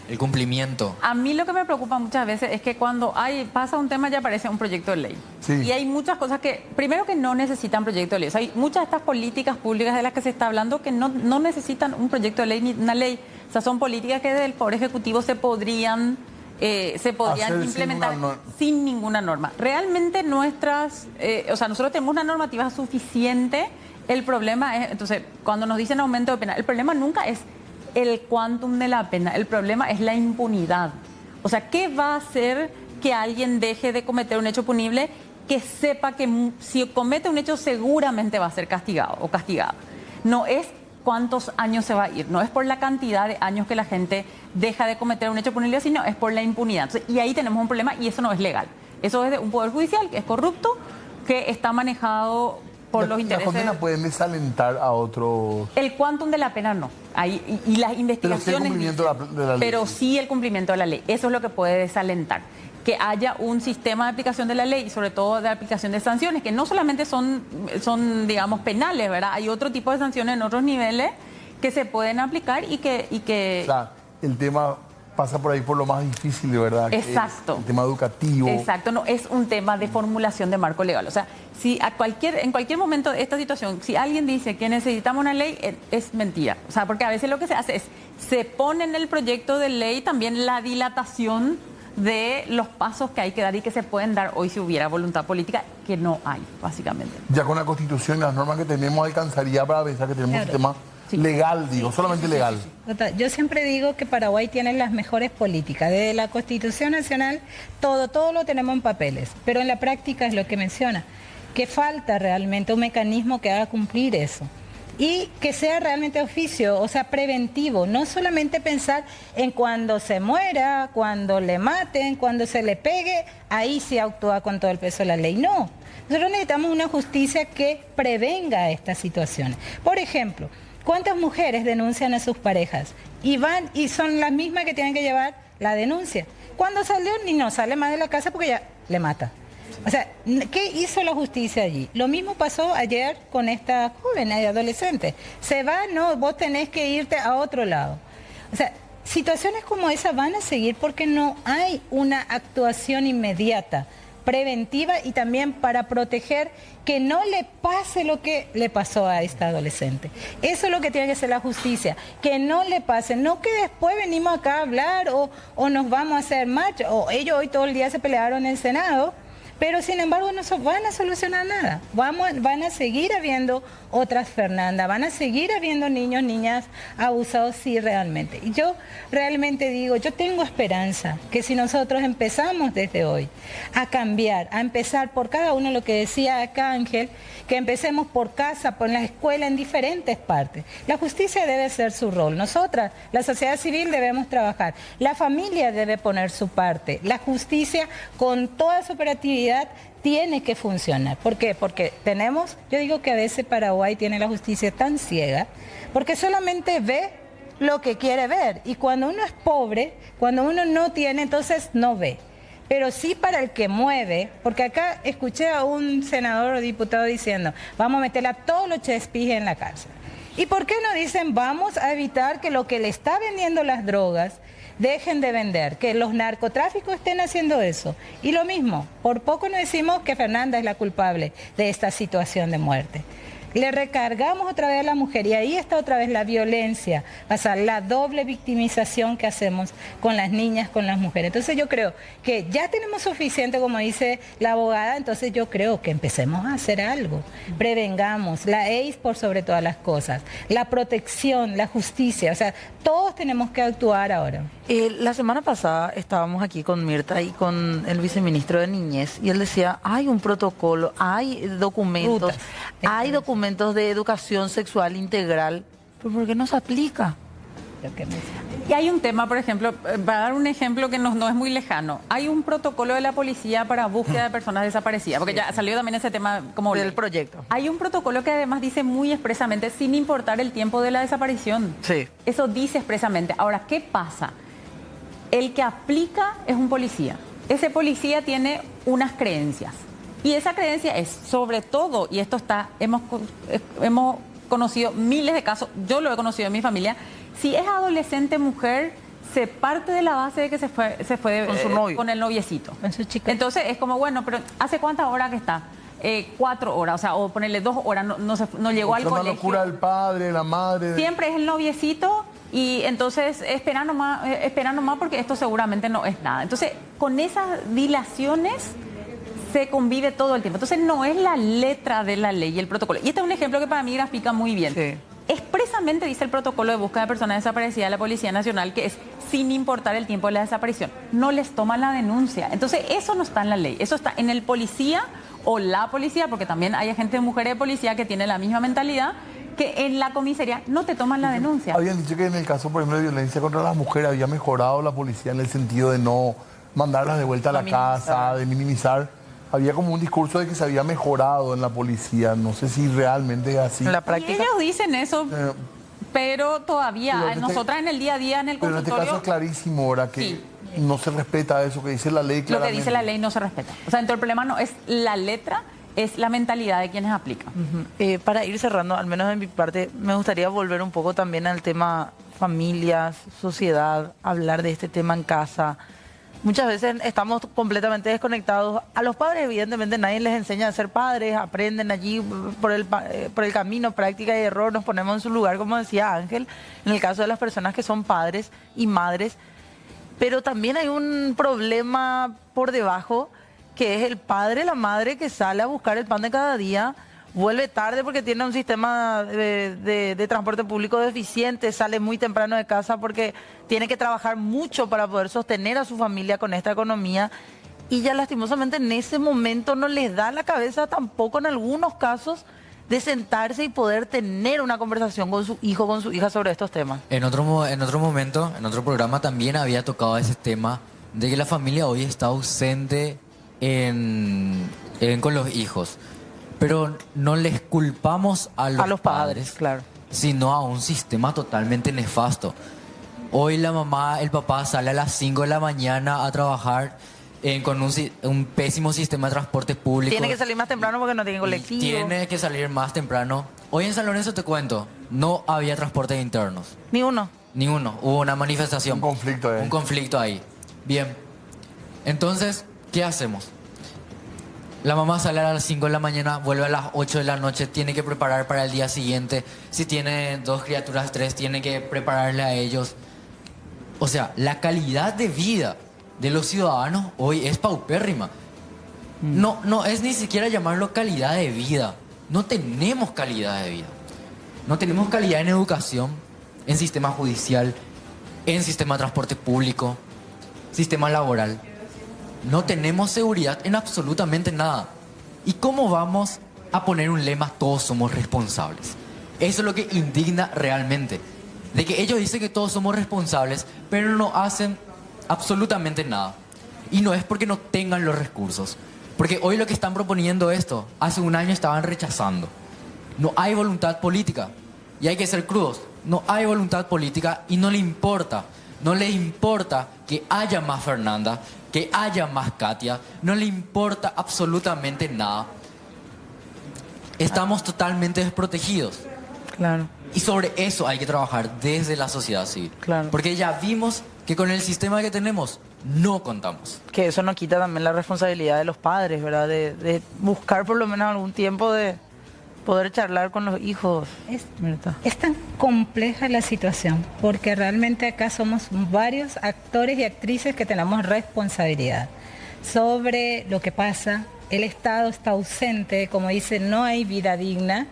[SPEAKER 5] El cumplimiento.
[SPEAKER 6] a mí lo que me preocupa muchas veces es que cuando pasa un tema ya aparece un proyecto de ley.
[SPEAKER 2] Sí.
[SPEAKER 6] Y hay muchas cosas que, primero que no necesitan proyecto de ley. O sea, hay muchas de estas políticas públicas de las que se está hablando que no necesitan un proyecto de ley ni una ley. O sea, son políticas que desde el Poder Ejecutivo se podrían
[SPEAKER 2] Hacer
[SPEAKER 6] implementar sin ninguna norma. Realmente o sea, nosotros tenemos una normativa suficiente. El problema es, entonces, cuando nos dicen aumento de pena, el problema nunca es el quantum de la pena, el problema es la impunidad. O sea, ¿qué va a hacer que alguien deje de cometer un hecho punible que sepa que si comete un hecho seguramente va a ser castigado o castigada. No es cuántos años se va a ir, no es por la cantidad de años que la gente deja de cometer un hecho punible, sino es por la impunidad. Entonces, y ahí tenemos un problema y eso no es legal. Eso es de un poder judicial que es corrupto, que está manejado por los intereses.
[SPEAKER 2] ¿Las condenas pueden desalentar a otros?
[SPEAKER 6] El quantum de la pena no. Y las investigaciones...
[SPEAKER 2] Pero sí el cumplimiento de la ley.
[SPEAKER 6] Pero sí el cumplimiento de la ley. Eso es lo que puede desalentar. Que haya un sistema de aplicación de la ley y sobre todo de aplicación de sanciones, que no solamente son digamos, penales, ¿verdad? Hay otro tipo de sanciones en otros niveles que se pueden aplicar y que...
[SPEAKER 2] O sea, el tema pasa por ahí por lo más difícil, de verdad.
[SPEAKER 6] Exacto.
[SPEAKER 2] El tema educativo.
[SPEAKER 6] Exacto, no es un tema de formulación de marco legal. O sea, si en cualquier momento de esta situación, si alguien dice que necesitamos una ley, es mentira. O sea, porque a veces lo que se hace es, se pone en el proyecto de ley también la dilatación de los pasos que hay que dar y que se pueden dar hoy si hubiera voluntad política, que no hay, básicamente.
[SPEAKER 2] Ya con la Constitución y las normas que tenemos alcanzaría para pensar que tenemos un sistema legal, digo, solamente legal.
[SPEAKER 4] Yo siempre digo que Paraguay tiene las mejores políticas. Desde la Constitución Nacional, todo lo tenemos en papeles, pero en la práctica es lo que menciona, que falta realmente un mecanismo que haga cumplir eso. Y que sea realmente oficio, o sea, preventivo, no solamente pensar en cuando se muera, cuando le maten, cuando se le pegue, ahí sí actúa con todo el peso de la ley. No, nosotros necesitamos una justicia que prevenga estas situaciones. Por ejemplo, ¿cuántas mujeres denuncian a sus parejas? Y van y son las mismas que tienen que llevar la denuncia. Cuando salió ni no sale más de la casa porque ya le mata. O sea, ¿qué hizo la justicia allí? Lo mismo pasó ayer con esta joven, adolescente. Se va, no, vos tenés que irte a otro lado. O sea, situaciones como esa van a seguir porque no hay una actuación inmediata, preventiva y también para proteger que no le pase lo que le pasó a esta adolescente. Eso es lo que tiene que hacer la justicia, que no le pase, no que después venimos acá a hablar o nos vamos a hacer marcha, o ellos hoy todo el día se pelearon en el Senado, pero sin embargo no van a solucionar nada. Van a seguir habiendo otras Fernanda, van a seguir habiendo niños, niñas abusados, sí, realmente. Y yo realmente digo, yo tengo esperanza que si nosotros empezamos desde hoy a cambiar, a empezar por cada uno, lo que decía acá Ángel, que empecemos por casa, por la escuela, en diferentes partes. La justicia debe ser su rol. Nosotras, la sociedad civil, debemos trabajar. La familia debe poner su parte. La justicia, con toda su operatividad, tiene que funcionar. ¿Por qué? Porque tenemos, yo digo que a veces Paraguay tiene la justicia tan ciega, porque solamente ve lo que quiere ver. Y cuando uno es pobre, cuando uno no tiene, entonces no ve. Pero sí para el que mueve, porque acá escuché a un senador o diputado diciendo, vamos a meter a todos los chespis en la cárcel. ¿Y por qué no dicen, vamos a evitar que lo que le está vendiendo las drogas dejen de vender, que los narcotráficos estén haciendo eso? Y lo mismo, por poco no decimos que Fernanda es la culpable de esta situación de muerte. Le recargamos otra vez a la mujer y ahí está otra vez la violencia, o sea, la doble victimización que hacemos con las niñas, con las mujeres. Entonces yo creo que ya tenemos suficiente, como dice la abogada, entonces yo creo que empecemos a hacer algo, prevengamos, la EIS por sobre todas las cosas, la protección, la justicia, o sea, todos tenemos que actuar ahora.
[SPEAKER 3] La semana pasada estábamos aquí con Mirta y con el viceministro de Niñez y él decía, hay un protocolo, hay documentos, de educación sexual integral, pero ¿por qué no se aplica?
[SPEAKER 6] Y hay un tema, por ejemplo, para dar un ejemplo que no es muy lejano, hay un protocolo de la policía para búsqueda de personas desaparecidas, porque ya salió también ese tema como
[SPEAKER 3] del proyecto.
[SPEAKER 6] Hay un protocolo que además dice muy expresamente, sin importar el tiempo de la desaparición.
[SPEAKER 3] Sí.
[SPEAKER 6] Eso dice expresamente. Ahora, ¿qué pasa? El que aplica es un policía. Ese policía tiene unas creencias. Y esa creencia es, sobre todo, y esto hemos conocido miles de casos, yo lo he conocido en mi familia, si es adolescente mujer, se parte de la base de que se fue
[SPEAKER 3] con su novio,
[SPEAKER 6] con el noviecito.
[SPEAKER 4] Con su chica.
[SPEAKER 6] Entonces es como, bueno, pero ¿hace cuántas horas que está? 4 horas, o sea, o ponerle 2 horas, no llegó al colegio.
[SPEAKER 2] La locura del padre, la madre.
[SPEAKER 6] Siempre es el noviecito y entonces espera nomás porque esto seguramente no es nada. Entonces, con esas dilaciones se convive todo el tiempo. Entonces, no es la letra de la ley y el protocolo. Y este es un ejemplo que para mí grafica muy bien.
[SPEAKER 3] Sí.
[SPEAKER 6] Expresamente dice el protocolo de búsqueda de personas desaparecidas de la Policía Nacional que es sin importar el tiempo de la desaparición. No les toman la denuncia. Entonces, eso no está en la ley. Eso está en el policía o la policía, porque también hay agentes de mujeres de policía que tienen la misma mentalidad, que en la comisaría no te toman la denuncia.
[SPEAKER 2] Habían dicho que en el caso, por ejemplo, de violencia contra las mujeres había mejorado la policía en el sentido de no mandarlas de vuelta a la casa, de minimizar. Había como un discurso de que se había mejorado en la policía. No sé si realmente es así.
[SPEAKER 3] En la práctica.
[SPEAKER 6] Y ellos dicen eso, pero todavía,
[SPEAKER 2] pero
[SPEAKER 6] nosotras en el día a día, en el
[SPEAKER 2] pero
[SPEAKER 6] consultorio...
[SPEAKER 2] en este caso es clarísimo, ahora que
[SPEAKER 6] Sí.
[SPEAKER 2] no se respeta eso que dice la ley
[SPEAKER 6] Lo
[SPEAKER 2] claramente.
[SPEAKER 6] que dice la ley no se respeta. O sea, entonces el problema no es la letra, es la mentalidad de quienes aplican.
[SPEAKER 3] Para ir cerrando, al menos de mi parte, me gustaría volver un poco también al tema familias, sociedad, hablar de este tema en casa. Muchas veces estamos completamente desconectados. A los padres, evidentemente, nadie les enseña a ser padres, aprenden allí por el camino, práctica y error, nos ponemos en su lugar, como decía Ángel, en el caso de las personas que son padres y madres. Pero también hay un problema por debajo, que es el padre, la madre que sale a buscar el pan de cada día, vuelve tarde porque tiene un sistema de transporte público deficiente, sale muy temprano de casa porque tiene que trabajar mucho para poder sostener a su familia con esta economía. Y ya lastimosamente en ese momento no les da la cabeza tampoco en algunos casos de sentarse y poder tener una conversación con su hijo, con su hija sobre estos temas.
[SPEAKER 5] En otro momento, en otro programa también había tocado ese tema de que la familia hoy está ausente con los hijos. Pero no les culpamos a los padres,
[SPEAKER 3] claro,
[SPEAKER 5] sino a un sistema totalmente nefasto. Hoy la mamá, el papá sale a las 5 de la mañana a trabajar con un pésimo sistema de transporte público.
[SPEAKER 3] Tiene que salir más temprano porque no tiene colectivo.
[SPEAKER 5] Tiene que salir más temprano. Hoy en San Lorenzo, te cuento, no había transportes internos.
[SPEAKER 3] Ni uno.
[SPEAKER 5] Ni uno. Hubo una manifestación.
[SPEAKER 2] Un conflicto ahí.
[SPEAKER 5] Un conflicto ahí. Bien. Entonces, ¿qué hacemos? La mamá sale a las 5 de la mañana, vuelve a las 8 de la noche, tiene que preparar para el día siguiente. Si tiene 2 criaturas, 3, tiene que prepararle a ellos. O sea, la calidad de vida de los ciudadanos hoy es paupérrima. No es ni siquiera llamarlo calidad de vida. No tenemos calidad de vida. No tenemos calidad en educación, en sistema judicial, en sistema de transporte público, sistema laboral. No tenemos seguridad en absolutamente nada. ¿Y cómo vamos a poner un lema todos somos responsables? Eso es lo que indigna realmente. De que ellos dicen que todos somos responsables, pero no hacen absolutamente nada. Y no es porque no tengan los recursos. Porque hoy lo que están proponiendo esto, hace un año estaban rechazando. No hay voluntad política. Y hay que ser crudos. No hay voluntad política y no le importa. No le importa que haya más Fernanda, que haya más Katia. No le importa absolutamente nada. Estamos totalmente desprotegidos.
[SPEAKER 3] Claro.
[SPEAKER 5] Y sobre eso hay que trabajar desde la sociedad civil.
[SPEAKER 3] Claro.
[SPEAKER 5] Porque ya vimos que con el sistema que tenemos no contamos.
[SPEAKER 3] Que eso no quita también la responsabilidad de los padres, ¿verdad? De buscar por lo menos algún tiempo de poder charlar con los hijos.
[SPEAKER 4] Es tan compleja la situación, porque realmente acá somos varios actores y actrices que tenemos responsabilidad sobre lo que pasa. El Estado está ausente, como dice, no hay vida digna.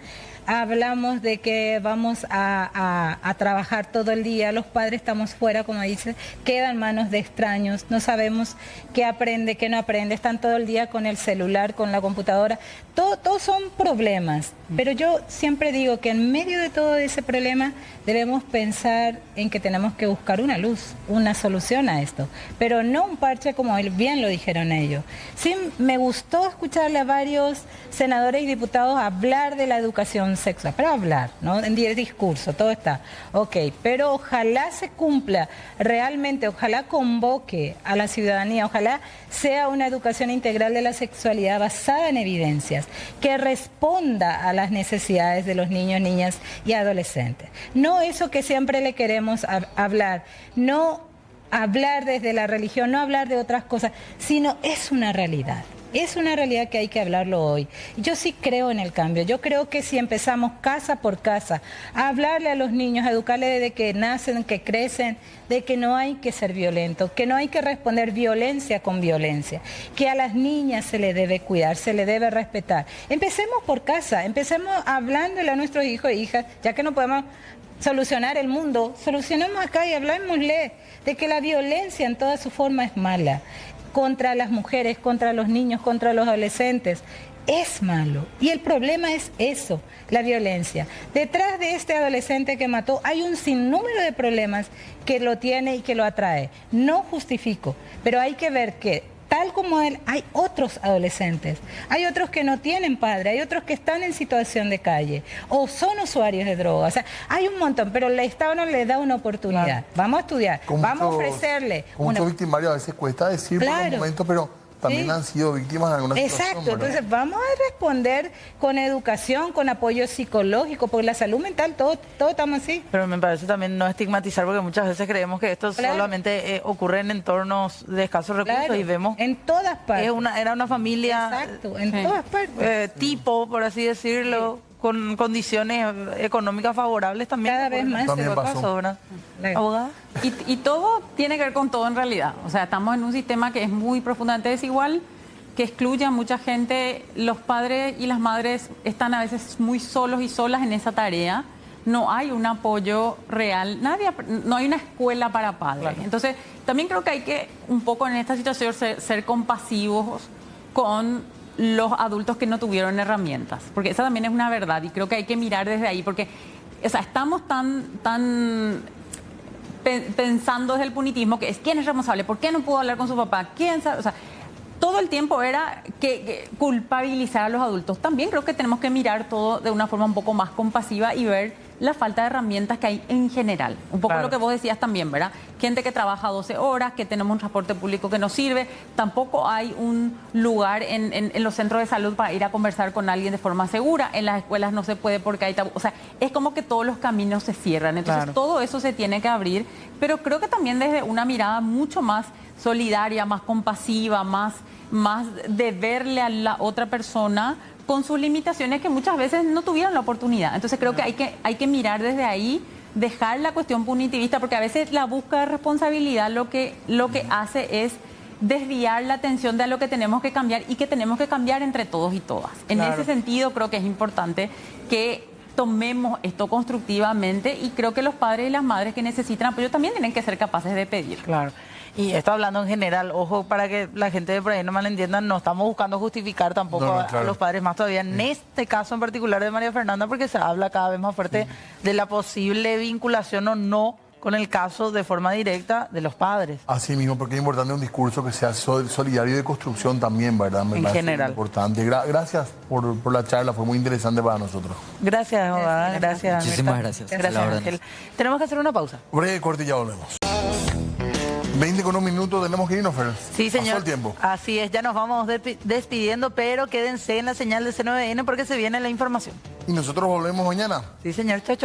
[SPEAKER 4] Hablamos de que vamos a trabajar todo el día, los padres estamos fuera, como dice, quedan en manos de extraños, no sabemos qué aprende, qué no aprende, están todo el día con el celular, con la computadora, todos son problemas, pero yo siempre digo que en medio de todo ese problema debemos pensar en que tenemos que buscar una luz, una solución a esto, pero no un parche como bien lo dijeron ellos. Sí, me gustó escucharle a varios senadores y diputados hablar de la educación sexual, pero hablar, ¿no? En el discurso, todo está, ok, pero ojalá se cumpla realmente, ojalá convoque a la ciudadanía, ojalá sea una educación integral de la sexualidad basada en evidencias, que responda a las necesidades de los niños, niñas y adolescentes. No eso que siempre le queremos hablar, no hablar desde la religión, no hablar de otras cosas, sino es una realidad. Es una realidad que hay que hablarlo hoy. Yo sí creo en el cambio. Yo creo que si empezamos casa por casa a hablarle a los niños, a educarles desde que nacen, que crecen, de que no hay que ser violentos, que no hay que responder violencia con violencia, que a las niñas se les debe cuidar, se les debe respetar. Empecemos por casa, empecemos hablándole a nuestros hijos e hijas, ya que no podemos solucionar el mundo, solucionemos acá y hablemosle de que la violencia en toda su forma es mala, contra las mujeres, contra los niños, contra los adolescentes. Es malo. Y el problema es eso, la violencia. Detrás de este adolescente que mató hay un sinnúmero de problemas que lo tiene y que lo atrae. No justifico, pero hay que ver que tal como él, hay otros adolescentes, hay otros que no tienen padre, hay otros que están en situación de calle o son usuarios de drogas. O sea, hay un montón, pero el Estado no le da una oportunidad. Claro. Vamos a estudiar, vamos a ofrecerle.
[SPEAKER 2] Muchos victimarios a veces cuesta decir por los momentos, pero también han sido víctimas en alguna situación.
[SPEAKER 4] Exacto, entonces vamos a responder con educación, con apoyo psicológico, porque la salud mental, todo estamos así.
[SPEAKER 3] Pero me parece también no estigmatizar, porque muchas veces creemos que esto solamente ocurre en entornos de escasos recursos y vemos...
[SPEAKER 4] En todas partes.
[SPEAKER 3] Era una familia...
[SPEAKER 4] Exacto, en todas partes.
[SPEAKER 3] Tipo, por así decirlo, con condiciones económicas favorables también.
[SPEAKER 4] Cada vez más.
[SPEAKER 2] También pasó.
[SPEAKER 3] ¿Abogada?
[SPEAKER 6] Y todo tiene que ver con todo en realidad. O sea, estamos en un sistema que es muy profundamente desigual, que excluye a mucha gente. Los padres y las madres están a veces muy solos y solas en esa tarea. No hay un apoyo real, no hay una escuela para padres. Claro. Entonces, también creo que hay que, un poco en esta situación, ser compasivos con los adultos que no tuvieron herramientas. Porque esa también es una verdad y creo que hay que mirar desde ahí. Porque, o sea, estamos tan pensando desde el punitismo, que es quién es responsable, por qué no pudo hablar con su papá, quién sabe, o sea, todo el tiempo era que culpabilizar a los adultos. También creo que tenemos que mirar todo de una forma un poco más compasiva y ver la falta de herramientas que hay en general. Un poco lo que vos decías también, ¿verdad? Gente que trabaja 12 horas, que tenemos un transporte público que no sirve, tampoco hay un lugar en los centros de salud para ir a conversar con alguien de forma segura, en las escuelas no se puede porque hay tabú. O sea, es como que todos los caminos se cierran. Entonces, todo eso se tiene que abrir, pero creo que también desde una mirada mucho más solidaria, más compasiva, más de verle a la otra persona con sus limitaciones que muchas veces no tuvieron la oportunidad. Entonces creo que hay que mirar desde ahí, dejar la cuestión punitivista, porque a veces la búsqueda de responsabilidad lo que hace es desviar la atención de lo que tenemos que cambiar y que tenemos que cambiar entre todos y todas. En ese sentido creo que es importante que tomemos esto constructivamente y creo que los padres y las madres que necesitan apoyo también tienen que ser capaces de pedir.
[SPEAKER 3] Claro. Y esto hablando en general, ojo, para que la gente de por ahí no malentienda, no estamos buscando justificar tampoco a los padres más todavía, en este caso en particular de María Fernanda, porque se habla cada vez más fuerte de la posible vinculación o no con el caso de forma directa de los padres.
[SPEAKER 2] Así mismo, porque es importante un discurso que sea solidario y de construcción también, ¿verdad?
[SPEAKER 3] En general.
[SPEAKER 2] Importante. Gracias por la charla, fue muy interesante para nosotros.
[SPEAKER 3] Gracias, abogada. Gracias.
[SPEAKER 5] Muchísimas gracias.
[SPEAKER 3] Gracias, Ángel. Tenemos que hacer una pausa.
[SPEAKER 2] Breve corte y ya volvemos. 20 con un minuto, tenemos que irnos, Fer.
[SPEAKER 3] Sí, señor.
[SPEAKER 2] Pasó el tiempo.
[SPEAKER 3] Así es, ya nos vamos despidiendo, pero quédense en la señal de C9N porque se viene la información.
[SPEAKER 2] Y nosotros volvemos mañana.
[SPEAKER 3] Sí, señor. Chao, chao.